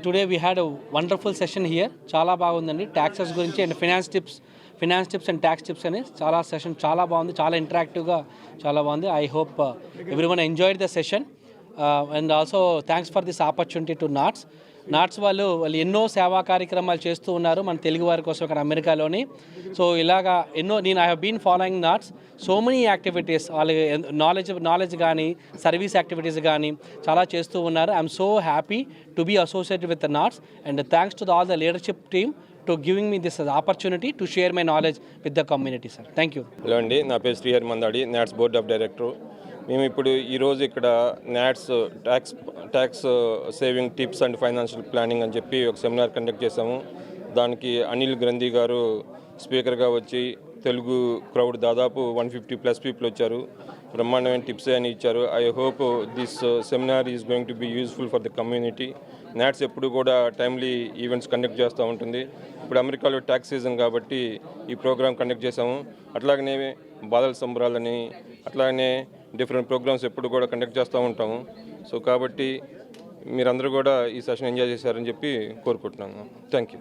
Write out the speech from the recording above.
Today we had wonderful session here. చాలా బాగుందండి. Taxes గురించి and finance tips and tax tips అని session చాలా బాగుంది. చాలా ఇంటరాక్టివ్గా చాలా బాగుంది. I hope everyone enjoyed the session and also thanks for this opportunity to NATS వాళ్ళు ఎన్నో సేవా కార్యక్రమాలు చేస్తూ ఉన్నారు మన తెలుగు వారి కోసం ఇక్కడ అమెరికాలోని. సో ఇలాగా ఎన్నో I have been following NATS so many activities. వాళ్ళకి నాలెడ్జ్ కానీ సర్వీస్ యాక్టివిటీస్ కానీ చాలా చేస్తూ ఉన్నారు. I'm so happy to be associated with NATS and thanks to all the leadership team to giving me this opportunity to share my knowledge with the community sir. Thank you. Hello అండి, నా పేరు Srihari Mandadi, NATS board of director. మేము ఇప్పుడు ఈరోజు ఇక్కడ NATS tax saving tips and financial planning అని చెప్పి ఒక సెమినార్ కండక్ట్ చేశాము. దానికి అనిల్ గ్రంథి గారు స్పీకర్గా వచ్చి తెలుగు క్రౌడ్ దాదాపు 150+ పీపుల్ వచ్చారు. బ్రహ్మాండమైన టిప్స్ అని ఇచ్చారు. I hope this seminar is going to be useful for the community. NATS ఎప్పుడు కూడా టైమ్లీ ఈవెంట్స్ కండక్ట్ చేస్తూ ఉంటుంది. ఇప్పుడు అమెరికాలో ట్యాక్స్ సీజన్ కాబట్టి ఈ ప్రోగ్రామ్ కండక్ట్ చేశాము. అట్లాగనే బాలల సంబరాలని అట్లాగనే డిఫరెంట్ ప్రోగ్రామ్స్ ఎప్పుడు కూడా కండక్ట్ చేస్తూ ఉంటాము. సో కాబట్టి మీరందరూ కూడా ఈ సెషన్ ఎంజాయ్ చేశారని చెప్పి కోరుకుంటున్నాను. Thank you.